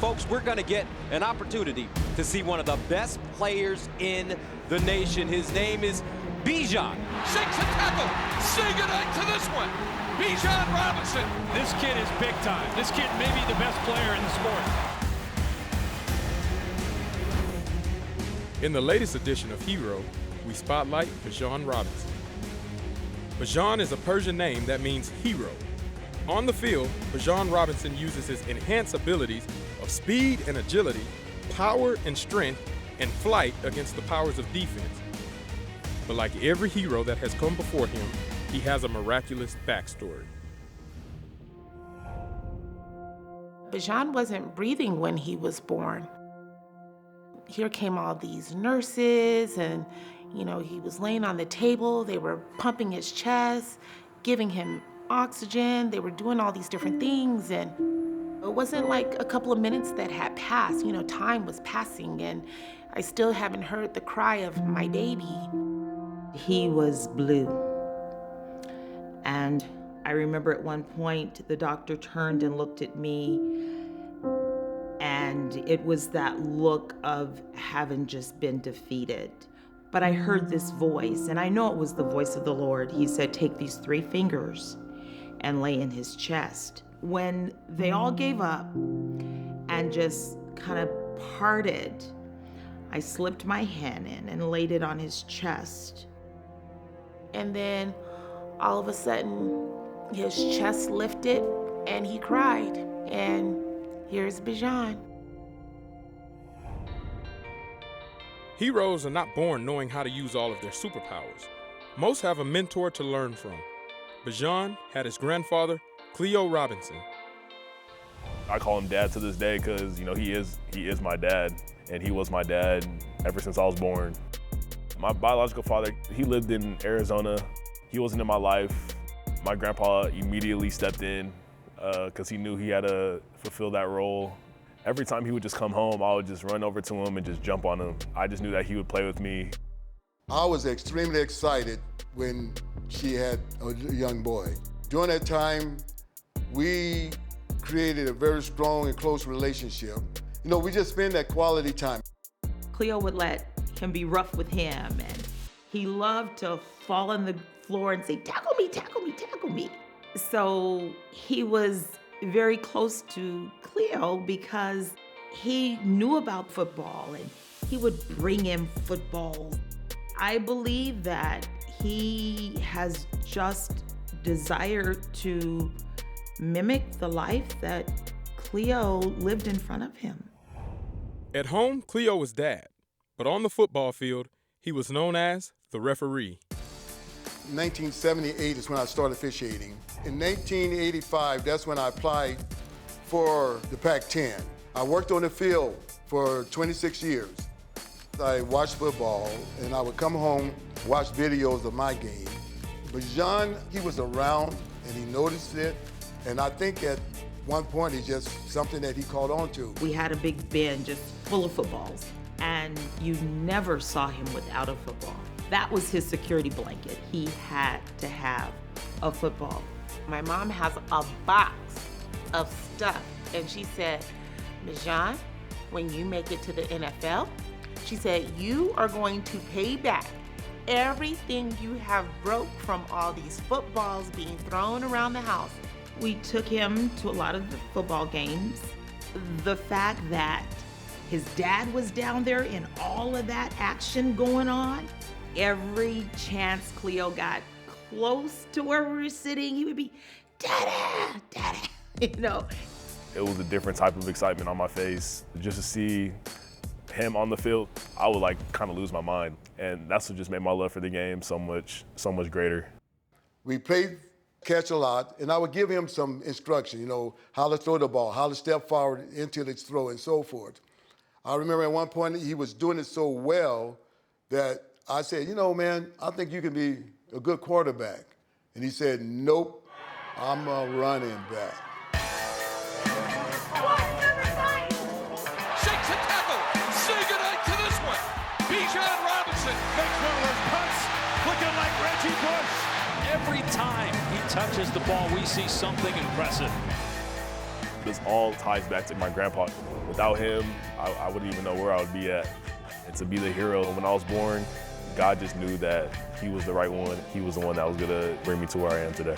folks, we're going to get an opportunity to see one of the best players in the nation. His name is Bijan. Shakes a tackle. Say goodnight to this one. Bijan Robinson. This kid is big time. This kid may be the best player in the sport. In the latest edition of Hero, we spotlight Bijan Robinson. Bijan is a Persian name that means hero. On the field, Bijan Robinson uses his enhanced abilities of speed and agility, power and strength, and flight against the powers of defense. But like every hero that has come before him, he has a miraculous backstory. Bijan wasn't breathing when he was born. Here came all these nurses and, he was laying on the table. They were pumping his chest, giving him oxygen. They were doing all these different things. And it wasn't like a couple of minutes that had passed. Time was passing and I still haven't heard the cry of my baby. He was blue. And I remember at one point the doctor turned and looked at me, and it was that look of having just been defeated. But I heard this voice, and I know it was the voice of the Lord. He said, take these 3 fingers and lay in his chest. When they all gave up and just kind of parted, I slipped my hand in and laid it on his chest. And then all of a sudden, his chest lifted and he cried. And here's Bijan. Heroes are not born knowing how to use all of their superpowers. Most have a mentor to learn from. Bijan had his grandfather, Cleo Robinson. I call him dad to this day because, he is my dad, and he was my dad ever since I was born. My biological father, he lived in Arizona. He wasn't in my life. My grandpa immediately stepped in because he knew he had to fulfill that role. Every time he would just come home, I would just run over to him and just jump on him. I just knew that he would play with me. I was extremely excited when she had a young boy. During that time, we created a very strong and close relationship. We just spent that quality time. Cleo would let him be rough with him, and he loved to fall on the floor and say, tackle me, tackle me, tackle me. So he was very close to Cleo because he knew about football and he would bring him footballs. I believe that he has just desired to mimic the life that Cleo lived in front of him. At home, Cleo was dad, but on the football field, he was known as the referee. 1978 is when I started officiating. In 1985, that's when I applied for the Pac-10. I worked on the field for 26 years. I watched football, and I would come home, watch videos of my game. But Bijan, he was around, and he noticed it, and I think at one point, it's just something that he caught on to. We had a big bin just full of footballs, and you never saw him without a football. That was his security blanket. He had to have a football. My mom has a box of stuff, and she said, Bijan, when you make it to the NFL, she said, you are going to pay back everything you have broke from all these footballs being thrown around the house. We took him to a lot of the football games. The fact that his dad was down there and all of that action going on, every chance Cleo got close to where we were sitting, he would be, Dada, Dada, It was a different type of excitement on my face. Just to see him on the field, I would kind of lose my mind. And that's what just made my love for the game so much greater. We played catch a lot, and I would give him some instruction, how to throw the ball, how to step forward into the throw, and so forth. I remember at one point he was doing it so well that I said, man, I think you can be a good quarterback. And he said, nope, I'm a running back. Shakes a tackle. Say goodnight to this one. Bijan Robinson Makes one of those punts looking like Reggie Bush. Every time he touches the ball, we see something impressive. This all ties back to my grandpa. Without him, I wouldn't even know where I would be at. And to be the hero when I was born, God just knew that he was the right one. He was the one that was gonna bring me to where I am today.